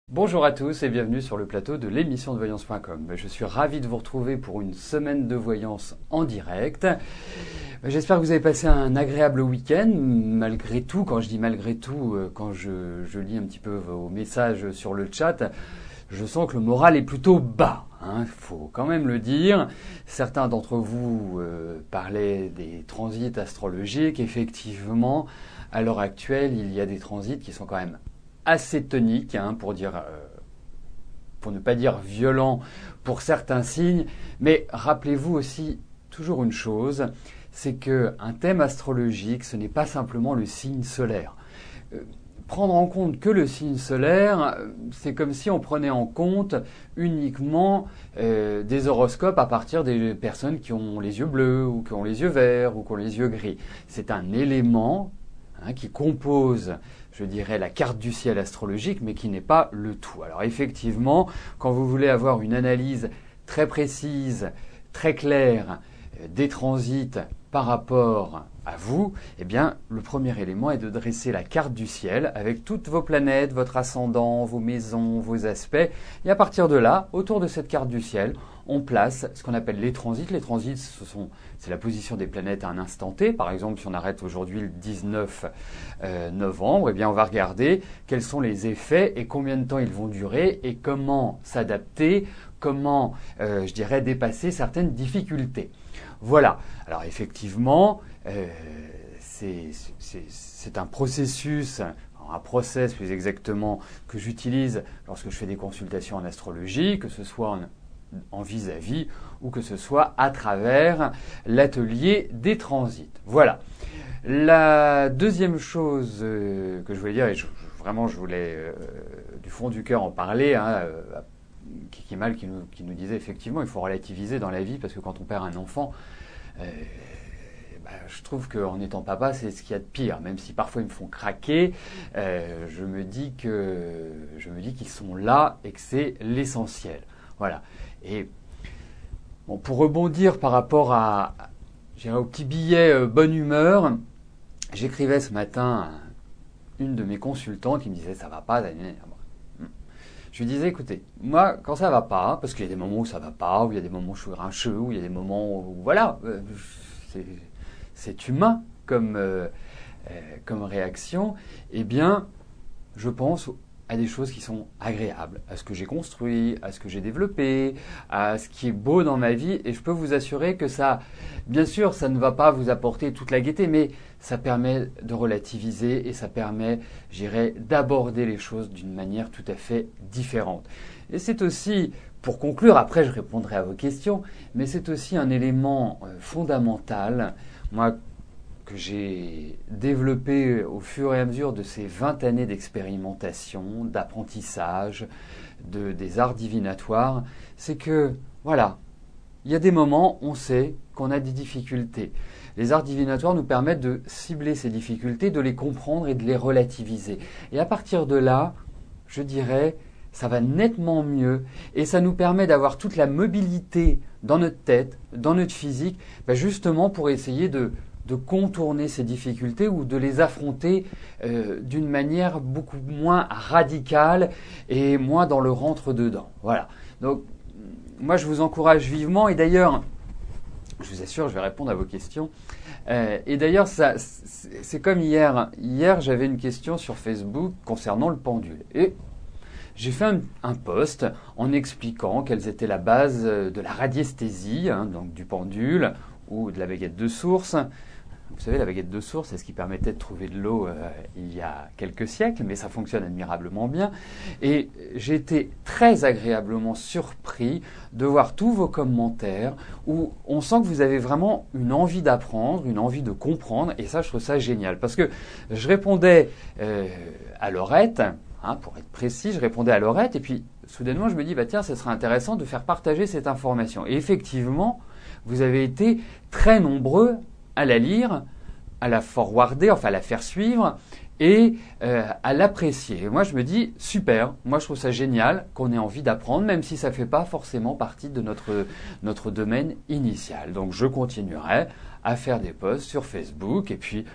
Bonjour à tous et bienvenue sur le plateau de l'émission de voyance.com. Je suis ravi de vous retrouver pour une semaine de voyance en direct. J'espère que vous avez passé un agréable week-end. Malgré tout, quand je dis malgré tout, quand je lis un petit peu vos messages sur le chat, je sens que le moral est plutôt bas. Faut quand même le dire. Certains d'entre vous parlaient des transits astrologiques. Effectivement, à l'heure actuelle, il y a des transits qui sont quand même assez tonique, pour ne pas dire violent pour certains signes. Mais rappelez-vous aussi toujours une chose, c'est qu'un thème astrologique, ce n'est pas simplement le signe solaire. Prendre en compte que le signe solaire, c'est comme si on prenait en compte uniquement des horoscopes à partir des personnes qui ont les yeux bleus, ou qui ont les yeux verts, ou qui ont les yeux gris. C'est un élément qui compose, je dirais, la carte du ciel astrologique, mais qui n'est pas le tout. Alors effectivement, quand vous voulez avoir une analyse très précise, très claire des transits par rapport à vous, eh bien, le premier élément est de dresser la carte du ciel avec toutes vos planètes, votre ascendant, vos maisons, vos aspects. Et à partir de là, autour de cette carte du ciel, on place ce qu'on appelle les transits. Les transits, c'est la position des planètes à un instant T. Par exemple, si on arrête aujourd'hui le 19 novembre, eh bien, on va regarder quels sont les effets et combien de temps ils vont durer et comment s'adapter, comment, dépasser certaines difficultés. Voilà. Alors effectivement, c'est un processus, un process plus exactement, que j'utilise lorsque je fais des consultations en astrologie, que ce soit en vis-à-vis ou que ce soit à travers l'atelier des transits. Voilà. La deuxième chose que je voulais dire, et je voulais du fond du cœur en parler, Kiki Mal qui nous disait effectivement il faut relativiser dans la vie parce que quand on perd un enfant, je trouve qu'en étant papa c'est ce qu'il y a de pire, même si parfois ils me font craquer, je me dis qu'ils sont là et que c'est l'essentiel. Voilà. Et bon, pour rebondir par rapport au petit billet bonne humeur, j'écrivais ce matin à une de mes consultantes qui me disait ça va pas. Je lui disais, écoutez, moi, quand ça va pas, parce qu'il y a des moments où ça va pas, où il y a des moments où je suis grincheux, où il y a des moments où, voilà, c'est humain comme réaction, eh bien, je pense à des choses qui sont agréables, à ce que j'ai construit, à ce que j'ai développé, à ce qui est beau dans ma vie, et je peux vous assurer que ça, bien sûr, ça ne va pas vous apporter toute la gaieté, mais ça permet de relativiser et ça permet, d'aborder les choses d'une manière tout à fait différente. Et c'est aussi, pour conclure, après je répondrai à vos questions, mais c'est aussi un élément fondamental, moi, que j'ai développé au fur et à mesure de ces 20 années d'expérimentation, d'apprentissage, des arts divinatoires, c'est que, voilà, il y a des moments, on sait qu'on a des difficultés. Les arts divinatoires nous permettent de cibler ces difficultés, de les comprendre et de les relativiser. Et à partir de là, je dirais, ça va nettement mieux et ça nous permet d'avoir toute la mobilité dans notre tête, dans notre physique, justement pour essayer de contourner ces difficultés ou de les affronter d'une manière beaucoup moins radicale et moins dans le rentre-dedans. Voilà. Donc, moi, je vous encourage vivement et d'ailleurs, je vous assure, je vais répondre à vos questions. Et d'ailleurs, c'est comme hier. Hier, j'avais une question sur Facebook concernant le pendule. Et j'ai fait un post en expliquant quelles étaient la base de la radiesthésie, donc du pendule ou de la baguette de source. Vous savez, la baguette de source, c'est ce qui permettait de trouver de l'eau il y a quelques siècles, mais ça fonctionne admirablement bien. Et j'ai été très agréablement surpris de voir tous vos commentaires où on sent que vous avez vraiment une envie d'apprendre, une envie de comprendre, et ça, je trouve ça génial. Parce que je répondais à Laurette, pour être précis, je répondais à Laurette, et puis soudainement, je me dis, tiens, ce serait intéressant de faire partager cette information. Et effectivement, vous avez été très nombreux à la lire, à la forwarder, enfin à la faire suivre et à l'apprécier. Et moi, je me dis, super, moi je trouve ça génial qu'on ait envie d'apprendre, même si ça ne fait pas forcément partie de notre domaine initial. Donc je continuerai à faire des posts sur Facebook et puis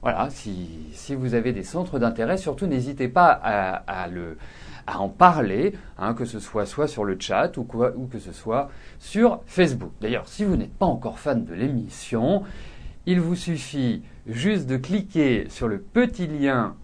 Voilà, si vous avez des centres d'intérêt, surtout n'hésitez pas à en parler, hein, que ce soit sur le chat ou que ce soit sur Facebook. D'ailleurs, si vous n'êtes pas encore fan de l'émission, il vous suffit juste de cliquer sur le petit lien,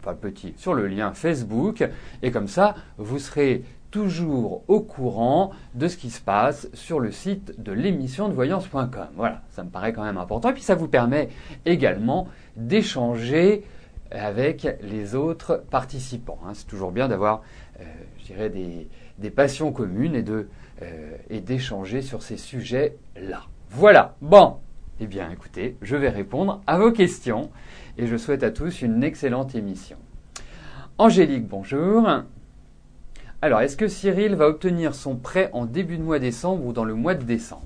sur le lien Facebook, et comme ça, vous serez toujours au courant de ce qui se passe sur le site de l'émission de voyance.com. Voilà, ça me paraît quand même important. Et puis ça vous permet également d'échanger avec les autres participants. Hein. C'est toujours bien d'avoir, je dirais, des passions communes et d'échanger sur ces sujets-là. Voilà, bon, eh bien écoutez, je vais répondre à vos questions et je souhaite à tous une excellente émission. Angélique, bonjour. Alors, est-ce que Cyril va obtenir son prêt en début de mois décembre ou dans le mois de décembre ?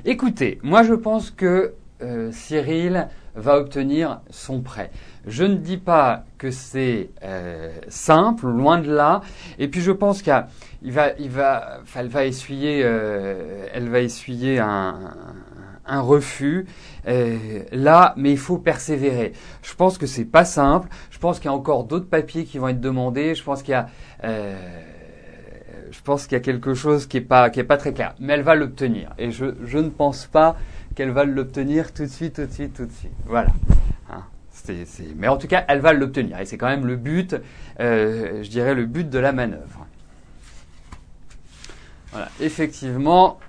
Écoutez, moi je pense que Cyril va obtenir son prêt. Je ne dis pas que c'est simple, loin de là. Et puis je pense qu'elle va essuyer un refus là, mais il faut persévérer. Je pense que c'est pas simple. Je pense qu'il y a encore d'autres papiers qui vont être demandés. Je pense qu'il y a quelque chose qui est pas très clair, mais elle va l'obtenir. Et je ne pense pas qu'elle va l'obtenir tout de suite. Voilà. Hein, mais en tout cas, elle va l'obtenir. Et c'est quand même le but, je dirais le but de la manœuvre. Voilà. Effectivement,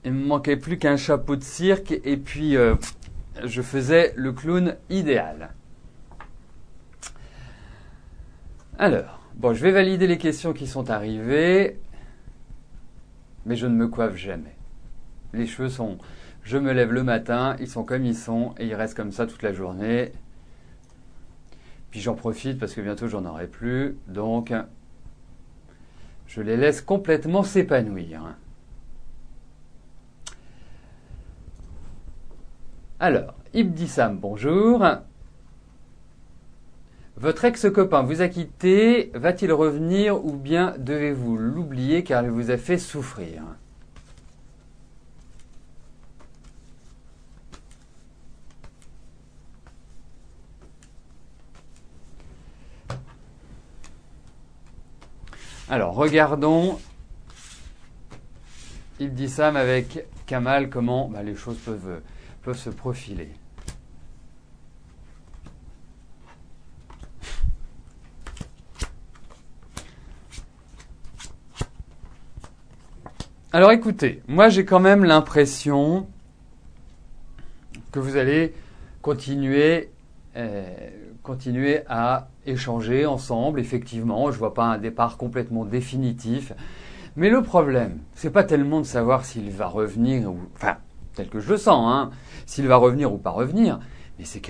il me manquait plus qu'un chapeau de cirque et puis je faisais le clown idéal. Alors. Bon, je vais valider les questions qui sont arrivées, mais je ne me coiffe jamais. Les cheveux sont... Je me lève le matin, ils sont comme ils sont, et ils restent comme ça toute la journée. Puis j'en profite parce que bientôt j'en aurai plus, donc je les laisse complètement s'épanouir. Alors, Ibdissam, bonjour. Votre ex-copain vous a quitté, va-t-il revenir ou bien devez-vous l'oublier car il vous a fait souffrir ? Alors, regardons Ibdissam avec Kamal, comment les choses peuvent se profiler. Alors écoutez, moi j'ai quand même l'impression que vous allez continuer à échanger ensemble. Effectivement, je vois pas un départ complètement définitif. Mais le problème, c'est pas tellement de savoir s'il va revenir, tel que je le sens, hein, s'il va revenir ou pas revenir, mais c'est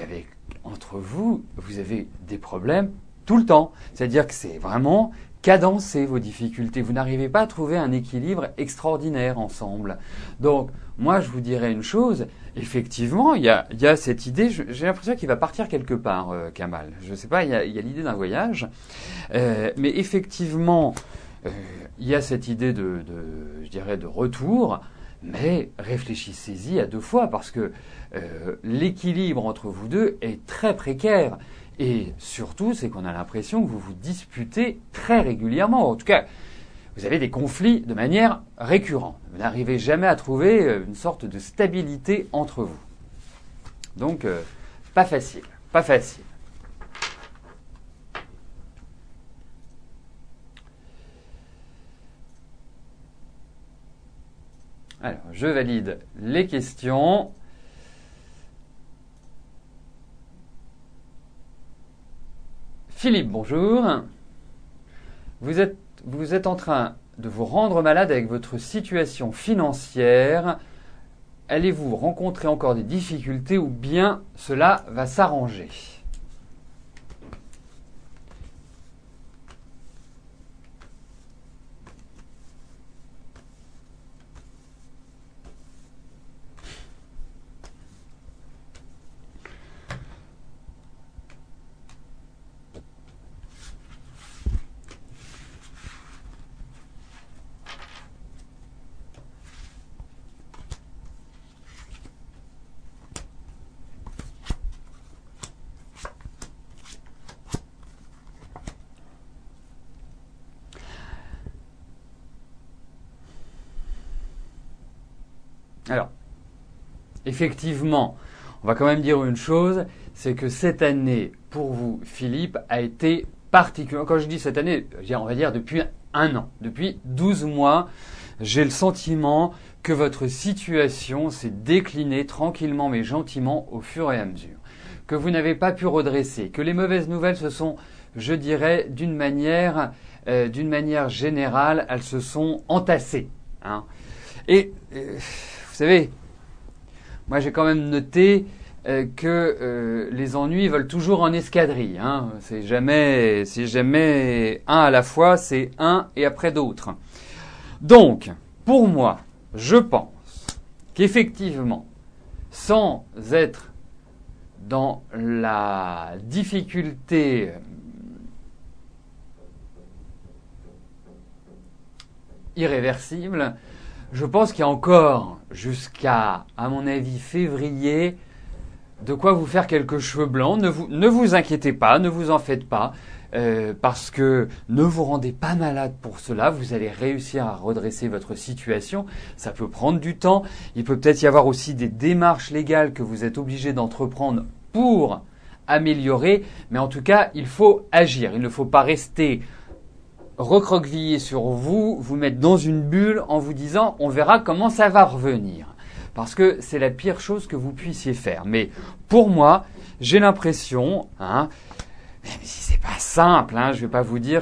entre vous, vous avez des problèmes tout le temps. C'est-à-dire que c'est vraiment cadencer vos difficultés. Vous n'arrivez pas à trouver un équilibre extraordinaire ensemble. Donc, moi, je vous dirais une chose. Effectivement, il y a cette idée. J'ai l'impression qu'il va partir quelque part, Kamal. Je ne sais pas. Il y a l'idée d'un voyage, mais effectivement, il y a cette idée je dirais, de retour. Mais réfléchissez-y à deux fois parce que l'équilibre entre vous deux est très précaire. Et surtout, c'est qu'on a l'impression que vous vous disputez très régulièrement. En tout cas, vous avez des conflits de manière récurrente. Vous n'arrivez jamais à trouver une sorte de stabilité entre vous. Donc, pas facile, pas facile. Alors, je valide les questions. Philippe, bonjour. Vous êtes en train de vous rendre malade avec votre situation financière. Allez-vous rencontrer encore des difficultés ou bien cela va s'arranger? Alors, effectivement, on va quand même dire une chose, c'est que cette année, pour vous, Philippe, a été particulière. Quand je dis cette année, on va dire depuis un an, depuis 12 mois, j'ai le sentiment que votre situation s'est déclinée tranquillement mais gentiment au fur et à mesure. Que vous n'avez pas pu redresser, que les mauvaises nouvelles se sont, je dirais, d'une manière générale, elles se sont entassées. Hein. Et vous savez, moi j'ai quand même noté que les ennuis veulent toujours en escadrille. Hein. C'est jamais un à la fois, c'est un et après d'autres. Donc, pour moi, je pense qu'effectivement, sans être dans la difficulté irréversible, je pense qu'il y a encore jusqu'à, à mon avis, février, de quoi vous faire quelques cheveux blancs. Ne vous inquiétez pas, ne vous en faites pas, parce que ne vous rendez pas malade pour cela. Vous allez réussir à redresser votre situation. Ça peut prendre du temps. Il peut peut-être y avoir aussi des démarches légales que vous êtes obligé d'entreprendre pour améliorer. Mais en tout cas, il faut agir. Il ne faut pas rester recroqueviller sur vous, vous mettre dans une bulle en vous disant on verra comment ça va revenir. Parce que c'est la pire chose que vous puissiez faire. Mais pour moi, j'ai l'impression, même si c'est pas simple, je vais pas vous dire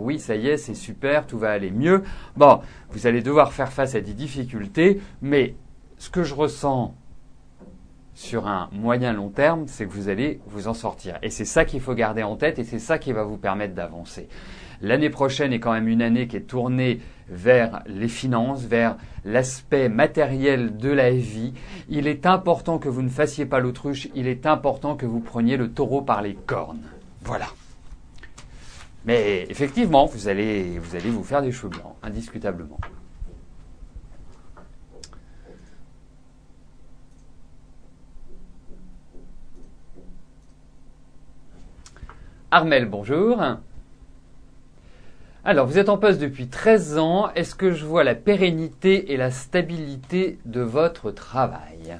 oui ça y est c'est super, tout va aller mieux. Bon, vous allez devoir faire face à des difficultés, mais ce que je ressens sur un moyen long terme, c'est que vous allez vous en sortir. Et c'est ça qu'il faut garder en tête et c'est ça qui va vous permettre d'avancer. L'année prochaine est quand même une année qui est tournée vers les finances, vers l'aspect matériel de la vie. Il est important que vous ne fassiez pas l'autruche, il est important que vous preniez le taureau par les cornes. Voilà. Mais effectivement, vous allez vous faire des cheveux blancs, indiscutablement. Armel, bonjour. Alors, vous êtes en poste depuis 13 ans. Est-ce que je vois la pérennité et la stabilité de votre travail ?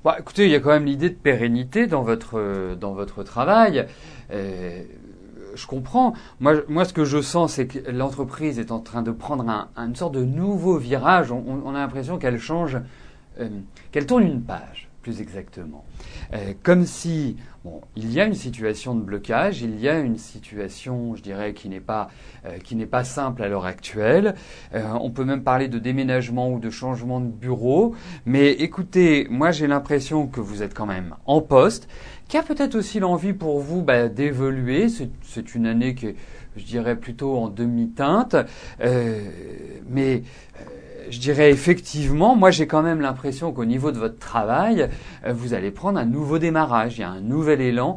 Bah, écoutez, il y a quand même l'idée de pérennité dans votre travail. Je comprends. Moi, ce que je sens, c'est que l'entreprise est en train de prendre une sorte de nouveau virage. On a l'impression qu'elle change, qu'elle tourne une page, plus exactement. Comme si, il y a une situation de blocage, il y a une situation, je dirais, qui n'est pas simple à l'heure actuelle. On peut même parler de déménagement ou de changement de bureau. Mais écoutez, moi j'ai l'impression que vous êtes quand même en poste, qu'il y a peut-être aussi l'envie pour vous d'évoluer. C'est une année qui est, je dirais, plutôt en demi-teinte. Mais je dirais effectivement, moi j'ai quand même l'impression qu'au niveau de votre travail, vous allez prendre un nouveau démarrage. Il y a un nouvel élan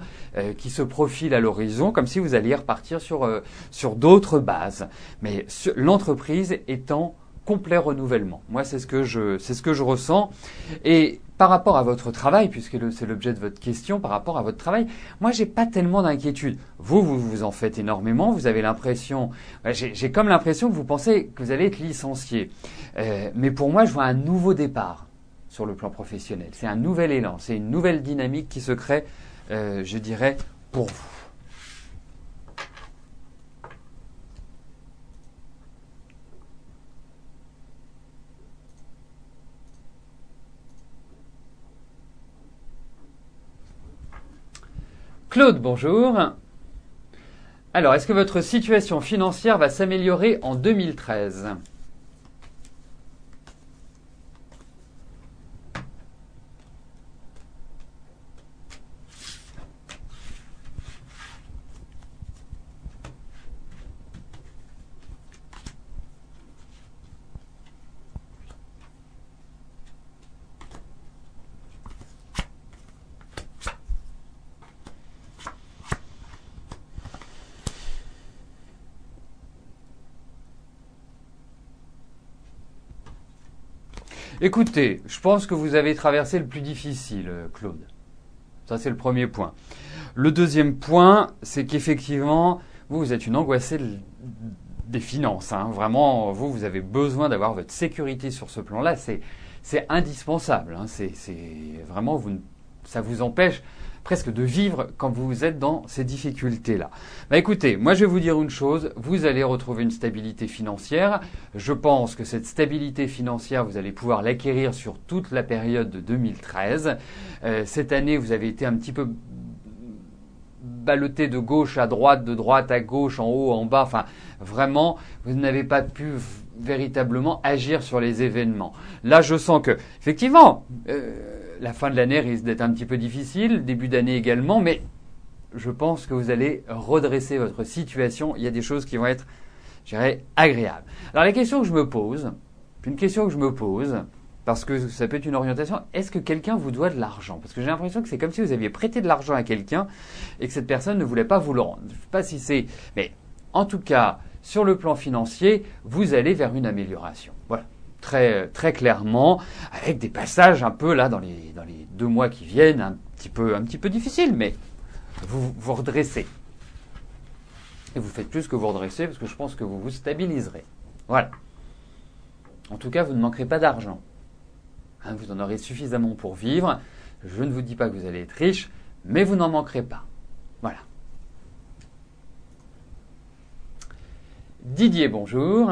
qui se profile à l'horizon, comme si vous alliez repartir sur d'autres bases. Mais l'entreprise est en complet renouvellement. Moi, c'est ce que je ressens. Et par rapport à votre travail, puisque c'est l'objet de votre question, par rapport à votre travail, moi, j'ai pas tellement d'inquiétude. Vous en faites énormément. Vous avez l'impression, j'ai comme l'impression que vous pensez que vous allez être licencié. Mais pour moi, je vois un nouveau départ sur le plan professionnel. C'est un nouvel élan, c'est une nouvelle dynamique qui se crée, je dirais, pour vous. Claude, bonjour. Alors, est-ce que votre situation financière va s'améliorer en 2013 ? Écoutez, je pense que vous avez traversé le plus difficile, Claude. Ça, c'est le premier point. Le deuxième point, c'est qu'effectivement, vous êtes une angoissée des finances. Hein. Vraiment, vous avez besoin d'avoir votre sécurité sur ce plan-là. C'est indispensable. Hein. C'est vraiment, ça vous empêche presque de vivre quand vous êtes dans ces difficultés-là. Bah écoutez, moi je vais vous dire une chose, vous allez retrouver une stabilité financière. Je pense que cette stabilité financière, vous allez pouvoir l'acquérir sur toute la période de 2013. Cette année, vous avez été un petit peu ballotté de gauche à droite, de droite à gauche, en haut, en bas. Enfin, vraiment, vous n'avez pas pu véritablement agir sur les événements. Là, je sens que, effectivement, la fin de l'année risque d'être un petit peu difficile, début d'année également, mais je pense que vous allez redresser votre situation. Il y a des choses qui vont être, je dirais, agréables. Alors, la question que je me pose, parce que ça peut être une orientation, est-ce que quelqu'un vous doit de l'argent ? Parce que j'ai l'impression que c'est comme si vous aviez prêté de l'argent à quelqu'un et que cette personne ne voulait pas vous le rendre. Je ne sais pas si c'est... Mais en tout cas, sur le plan financier, vous allez vers une amélioration. Voilà. Très, très clairement, avec des passages un peu là dans les 2 mois qui viennent, un petit peu difficiles, mais vous redressez. Et vous faites plus que vous redressez parce que je pense que vous vous stabiliserez. Voilà. En tout cas, vous ne manquerez pas d'argent. Hein, vous en aurez suffisamment pour vivre. Je ne vous dis pas que vous allez être riche, mais vous n'en manquerez pas. Voilà. Didier, bonjour.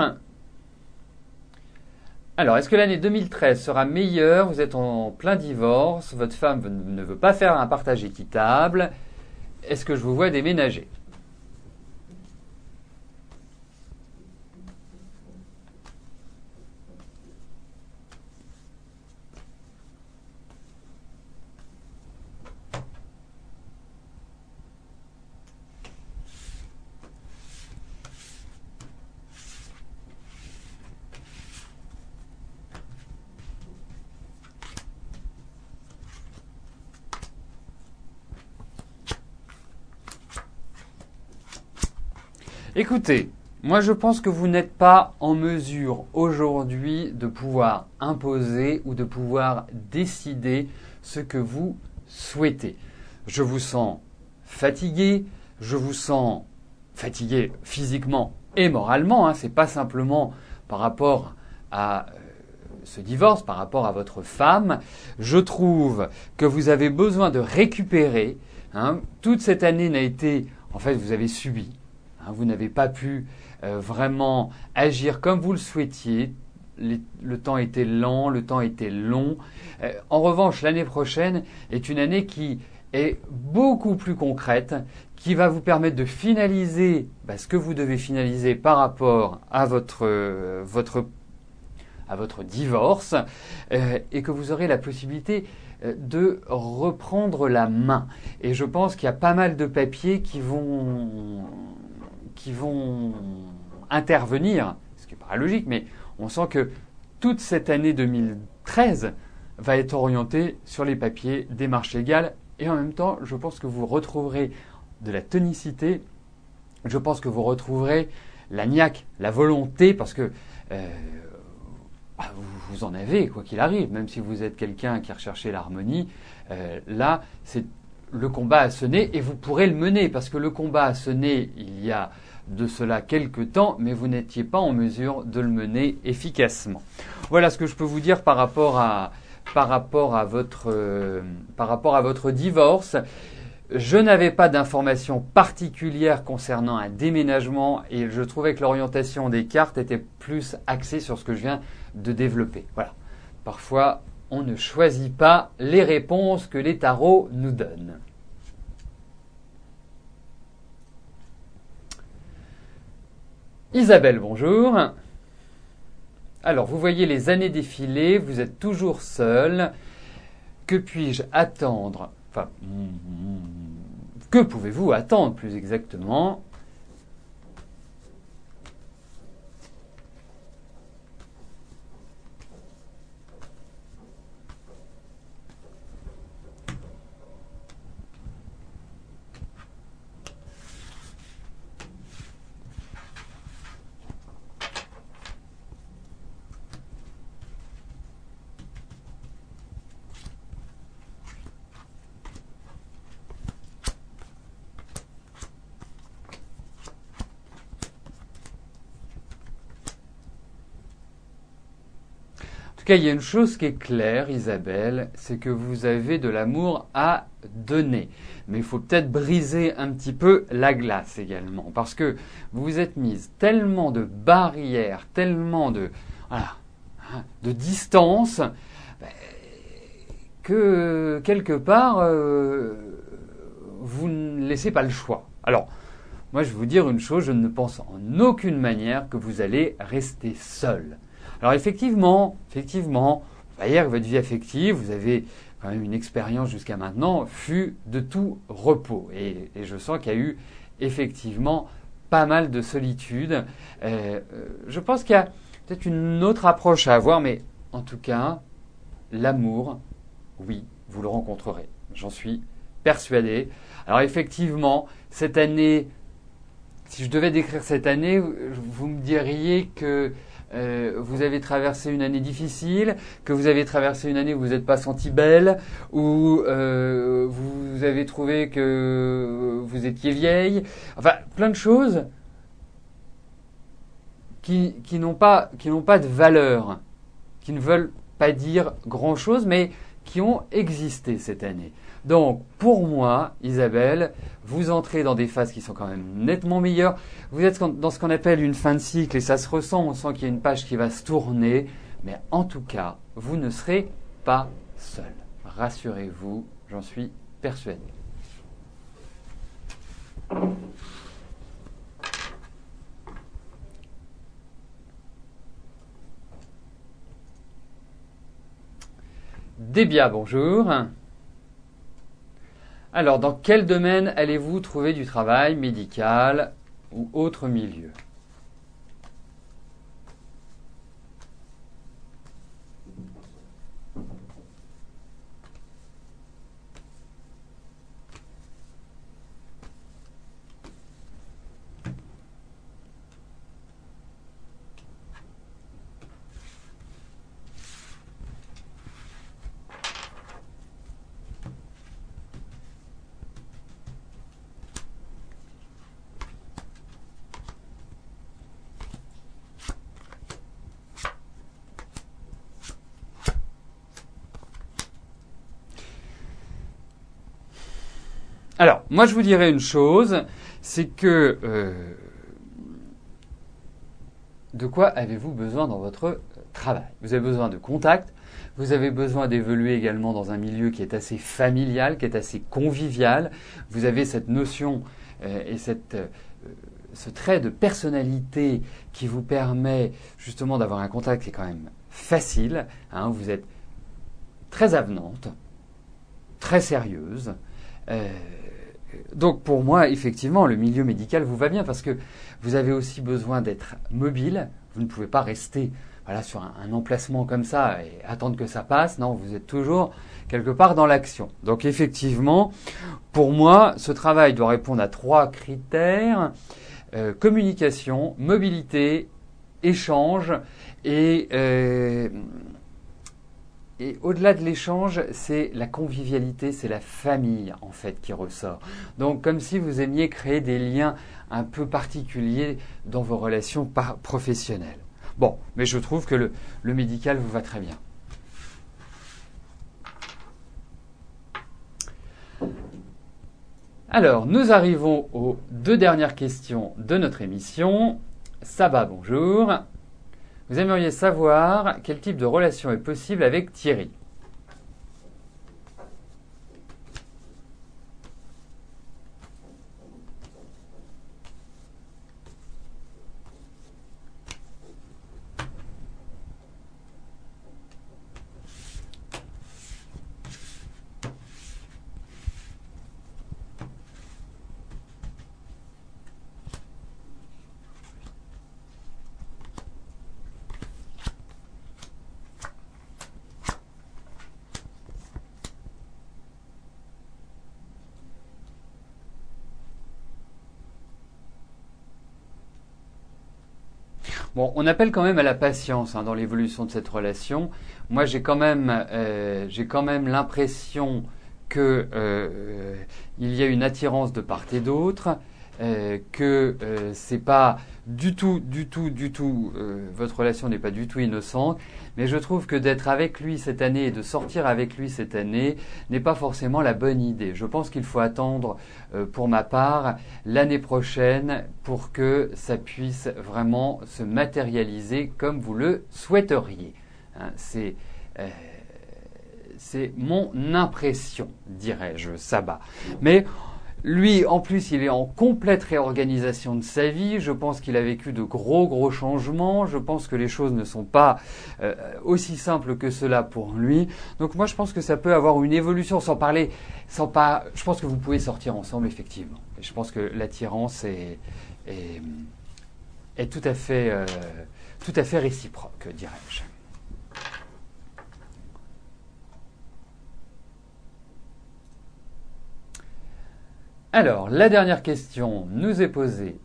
Alors, est-ce que l'année 2013 sera meilleure ? Vous êtes en plein divorce, votre femme ne veut pas faire un partage équitable. Est-ce que je vous vois déménager ? Écoutez, moi je pense que vous n'êtes pas en mesure aujourd'hui de pouvoir imposer ou de pouvoir décider ce que vous souhaitez. Je vous sens fatigué, je vous sens fatigué physiquement et moralement. Hein, c'est pas simplement par rapport à ce divorce, par rapport à votre femme. Je trouve que vous avez besoin de récupérer. Hein, toute cette année n'a été, en fait, vous avez subi. Vous n'avez pas pu vraiment agir comme vous le souhaitiez. Le temps était lent, le temps était long. En revanche, l'année prochaine est une année qui est beaucoup plus concrète, qui va vous permettre de finaliser ce que vous devez finaliser par rapport à votre divorce et que vous aurez la possibilité de reprendre la main. Et je pense qu'il y a pas mal de papiers qui vont intervenir, ce qui paraît logique, mais on sent que toute cette année 2013 va être orientée sur les papiers, démarches légales, et en même temps, je pense que vous retrouverez de la tonicité, je pense que vous retrouverez la niaque, la volonté, parce que vous en avez, quoi qu'il arrive, même si vous êtes quelqu'un qui recherchait l'harmonie, là, c'est le combat à sonner et vous pourrez le mener, parce que le combat à sonner, il y a de cela quelques temps, mais vous n'étiez pas en mesure de le mener efficacement. Voilà ce que je peux vous dire par rapport à votre divorce. Je n'avais pas d'informations particulières concernant un déménagement et je trouvais que l'orientation des cartes était plus axée sur ce que je viens de développer. Voilà. Parfois, on ne choisit pas les réponses que les tarots nous donnent. Isabelle, bonjour. Alors, vous voyez les années défiler, vous êtes toujours seul. Que puis-je attendre ? Enfin, que pouvez-vous attendre plus exactement ? En tout cas, il y a une chose qui est claire, Isabelle, c'est que vous avez de l'amour à donner. Mais il faut peut-être briser un petit peu la glace également, parce que vous vous êtes mise tellement de barrières, tellement de distance, que quelque part, vous ne laissez pas le choix. Alors, moi, je vais vous dire une chose, je ne pense en aucune manière que vous allez rester seul. Alors effectivement, vous voyez que votre vie affective, vous avez quand même une expérience jusqu'à maintenant, fut de tout repos. Et je sens qu'il y a eu effectivement pas mal de solitude. Je pense qu'il y a peut-être une autre approche à avoir, mais en tout cas, l'amour, oui, vous le rencontrerez. J'en suis persuadé. Alors effectivement, cette année, si je devais décrire cette année, vous me diriez que vous avez traversé une année difficile, que vous avez traversé une année où vous n'êtes pas senti belle, où vous avez trouvé que vous étiez vieille. Enfin, plein de choses qui n'ont pas de valeur, qui ne veulent pas dire grand-chose, mais qui ont existé cette année. Donc, pour moi, Isabelle, vous entrez dans des phases qui sont quand même nettement meilleures. Vous êtes dans ce qu'on appelle une fin de cycle et ça se ressent. On sent qu'il y a une page qui va se tourner. Mais en tout cas, vous ne serez pas seul. Rassurez-vous, j'en suis persuadé. Débia, bonjour. Alors, dans quel domaine allez-vous trouver du travail, médical ou autre milieu ? Alors, moi je vous dirais une chose, c'est que de quoi avez-vous besoin dans votre travail ? Vous avez besoin de contact, vous avez besoin d'évoluer également dans un milieu qui est assez familial, qui est assez convivial. Vous avez cette notion et ce trait de personnalité qui vous permet justement d'avoir un contact qui est quand même facile. Hein, vous êtes très avenante, très sérieuse. Donc pour moi, effectivement, le milieu médical vous va bien parce que vous avez aussi besoin d'être mobile. Vous ne pouvez pas rester sur un emplacement comme ça et attendre que ça passe. Non, vous êtes toujours quelque part dans l'action. Donc effectivement, pour moi, ce travail doit répondre à 3 critères. Communication, mobilité échange et au-delà de l'échange, c'est la convivialité, c'est la famille en fait qui ressort. Donc comme si vous aimiez créer des liens un peu particuliers dans vos relations professionnelles. Bon, mais je trouve que le médical vous va très bien. Alors, nous arrivons aux 2 dernières questions de notre émission. Saba, bonjour. Vous aimeriez savoir quel type de relation est possible avec Thierry? Bon, on appelle quand même à la patience dans l'évolution de cette relation. Moi, j'ai quand même l'impression que il y a une attirance de part et d'autre, que c'est pas du tout, votre relation n'est pas du tout innocente. Mais je trouve que d'être avec lui cette année et de sortir avec lui cette année n'est pas forcément la bonne idée. Je pense qu'il faut attendre, pour ma part, l'année prochaine pour que ça puisse vraiment se matérialiser comme vous le souhaiteriez. Hein, c'est mon impression, dirais-je, Saba. Mais lui, en plus, il est en complète réorganisation de sa vie. Je pense qu'il a vécu de gros changements. Je pense que les choses ne sont pas aussi simples que cela pour lui. Donc moi, je pense que ça peut avoir une évolution, je pense que vous pouvez sortir ensemble, effectivement. Et je pense que l'attirance est tout à fait réciproque, dirais-je. Alors, la dernière question nous est posée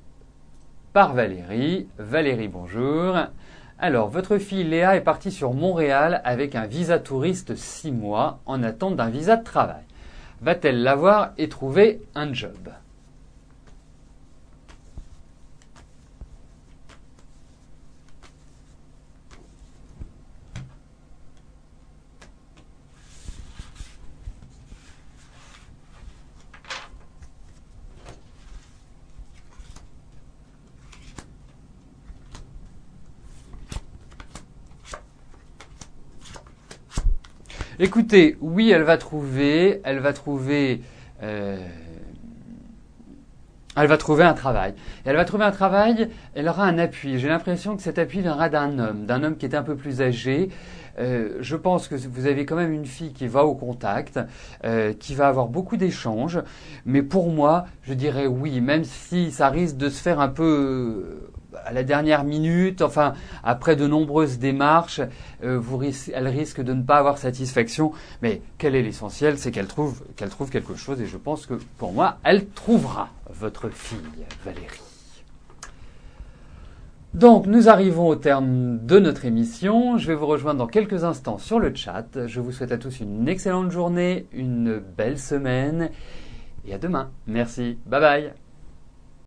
par Valérie. Valérie, bonjour. Alors, votre fille Léa est partie sur Montréal avec un visa touriste 6 mois en attente d'un visa de travail. Va-t-elle l'avoir et trouver un job? Écoutez, oui, elle va trouver un travail. Et elle va trouver un travail, elle aura un appui. J'ai l'impression que cet appui viendra d'un homme qui est un peu plus âgé. Je pense que vous avez quand même une fille qui va au contact, qui va avoir beaucoup d'échanges. Mais pour moi, je dirais oui, même si ça risque de se faire un peu à la dernière minute, enfin après de nombreuses démarches, elle risque de ne pas avoir satisfaction. Mais quel est l'essentiel? C'est qu'elle trouve quelque chose, et je pense que pour moi, elle trouvera votre fille, Valérie. Donc nous arrivons au terme de notre émission. Je vais vous rejoindre dans quelques instants sur le chat. Je vous souhaite à tous une excellente journée, une belle semaine, et à demain. Merci, bye bye.